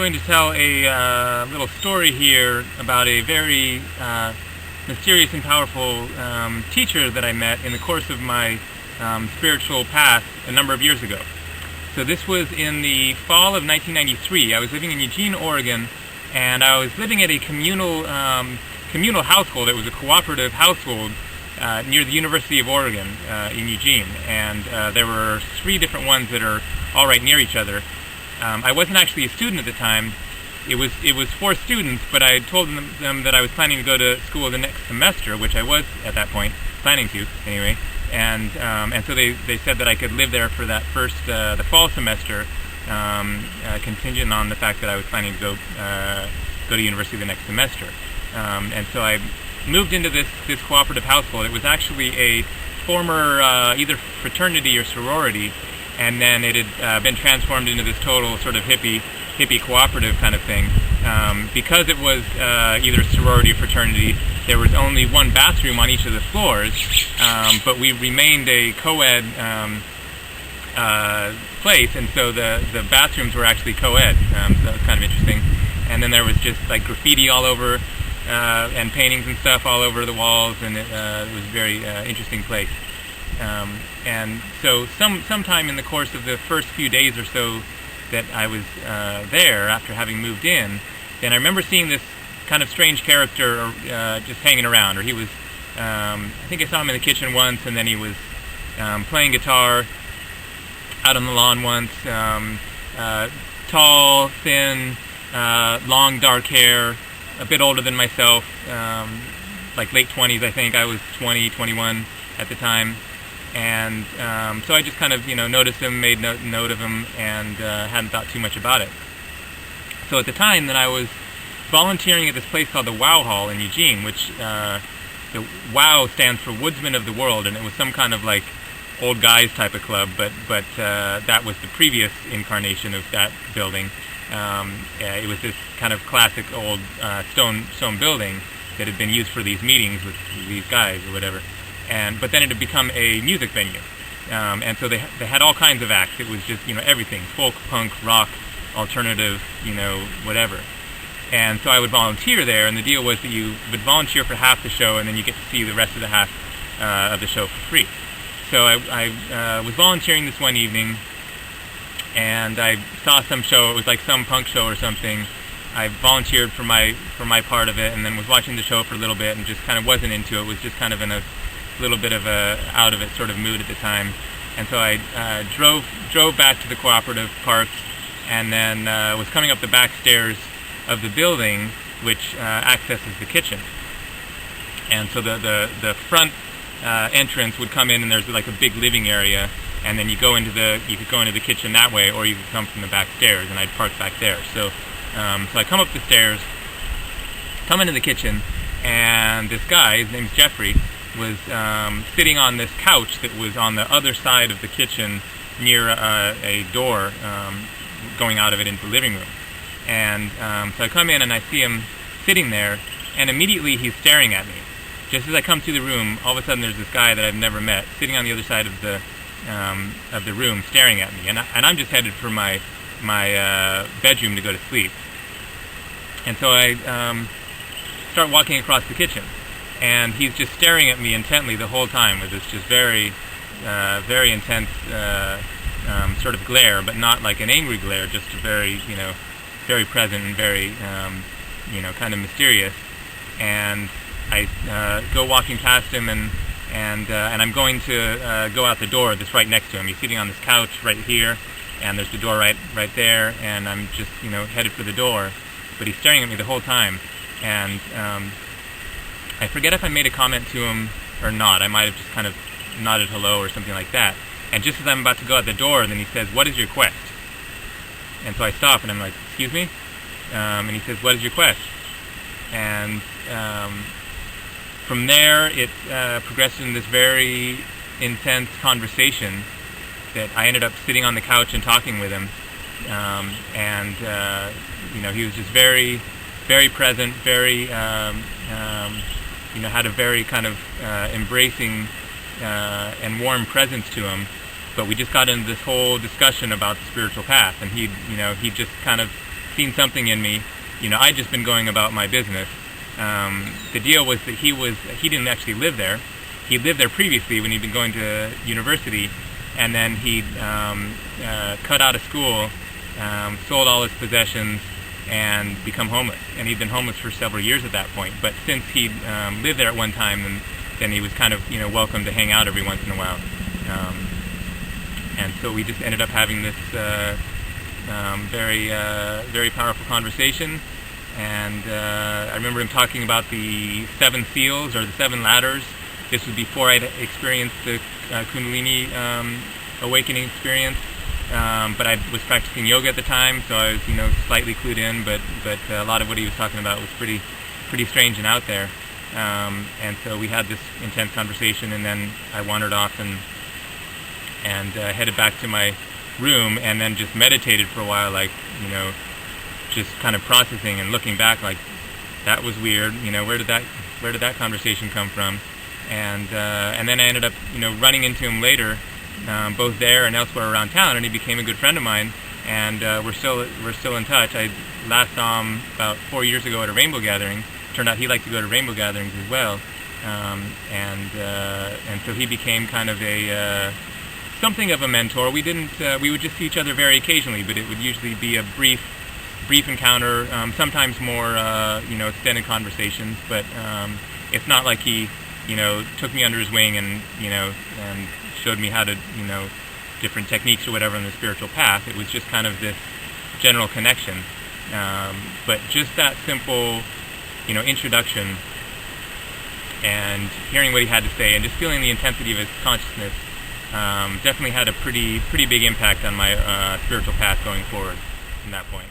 going to tell a little story here about a very mysterious and powerful teacher that I met in the course of my spiritual path a number of years ago. So this was in the fall of 1993. I was living in Eugene, Oregon, and I was living at a communal household. It was a cooperative household near the University of Oregon in Eugene, and there were 3 different ones that are all right near each other. I wasn't actually a student at the time. It was 4 students, but I told them that I was planning to go to school the next semester, which I was at that point planning to anyway. And so they said that I could live there for that first the fall semester, contingent on the fact that I was planning to go to university the next semester. And so I moved into this cooperative household. It was actually a former either fraternity or sorority, and then it had been transformed into this total sort of hippie cooperative kind of thing. Because it was either sorority or fraternity, there was only one bathroom on each of the floors, but we remained a co-ed place, and so the bathrooms were actually co-ed, so that was kind of interesting. And then there was just like graffiti all over, and paintings and stuff all over the walls, and it was a very interesting place. And so sometime in the course of the first few days or so that I was there, after having moved in, then I remember seeing this kind of strange character just hanging around. Or he was, I think I saw him in the kitchen once, and then he was playing guitar out on the lawn once. Tall, thin, long dark hair, a bit older than myself, like late 20s I think. I was 20, 21 at the time. And so I just kind of, noticed him, made note of him, and hadn't thought too much about it. So at the time that I was volunteering at this place called the WOW Hall in Eugene, which the WOW stands for Woodsmen of the World, and it was some kind of like old guys type of club, but that was the previous incarnation of that building. It was this kind of classic old stone building that had been used for these meetings with these guys or whatever. But then it had become a music venue, and so they had all kinds of acts. It was just everything: folk, punk, rock, alternative, whatever. And so I would volunteer there, and the deal was that you would volunteer for half the show, and then you get to see the rest of the half of the show for free. So I was volunteering this one evening, and I saw some show. It was like some punk show or something. I volunteered for my part of it, and then was watching the show for a little bit, and just kind of wasn't into it. Was just kind of in a little bit of a out of it sort of mood at the time. And so I drove back to the cooperative parks, and then was coming up the back stairs of the building, which accesses the kitchen. And so the front entrance would come in, and there's like a big living area, and then you could go into the kitchen that way, or you could come from the back stairs, and I'd park back there. So I come up the stairs, come into the kitchen, and this guy, his name's Jeffrey, was sitting on this couch that was on the other side of the kitchen near a door going out of it into the living room. And so I come in and I see him sitting there, and immediately he's staring at me. Just as I come through the room, all of a sudden there's this guy that I've never met sitting on the other side of the room staring at me, and I'm just headed for my bedroom to go to sleep. And so I start walking across the kitchen, and he's just staring at me intently the whole time with this just very intense sort of glare, but not like an angry glare, just very present and very kind of mysterious. And I go walking past him, and I'm going to go out the door that's right next to him. He's sitting on this couch right here, and there's the door right there, and I'm just headed for the door, but he's staring at me the whole time. And I forget if I made a comment to him or not. I might have just kind of nodded hello or something like that. And just as I'm about to go out the door, then he says, "What is your quest?" And so I stop, and I'm like, "Excuse me?" And he says, "What is your quest?" And from there, it progressed in this very intense conversation that I ended up sitting on the couch and talking with him. He was just very, very present, very, had a very kind of embracing and warm presence to him. But we just got into this whole discussion about the spiritual path, and he just kind of seen something in me. I'd just been going about my business. The deal was that he didn't actually live there. He lived there previously when he'd been going to university, and then he'd cut out of school, sold all his possessions, and become homeless. And he'd been homeless for several years at that point. But since he'd lived there at one time, then he was kind of welcome to hang out every once in a while. And so we just ended up having this very powerful conversation. And I remember him talking about the 7 seals or the 7 ladders. This was before I'd experienced the Kundalini awakening experience. But I was practicing yoga at the time, so I was slightly clued in. But a lot of what he was talking about was pretty strange and out there. And so we had this intense conversation, and then I wandered off and headed back to my room, and then just meditated for a while, just kind of processing and looking back, like, that was weird. Where did that conversation come from? And then I ended up running into him later, both there and elsewhere around town, and he became a good friend of mine. And we're still in touch. I last saw him about 4 years ago at a rainbow gathering. Turned out he liked to go to rainbow gatherings as well, and so he became kind of something of a mentor. We would just see each other very occasionally, but it would usually be a brief encounter, sometimes more extended conversations. But it's not like he took me under his wing and showed me how to different techniques or whatever on the spiritual path. It was just kind of this general connection, but just that simple introduction, and hearing what he had to say, and just feeling the intensity of his consciousness, definitely had a pretty big impact on my spiritual path going forward from that point.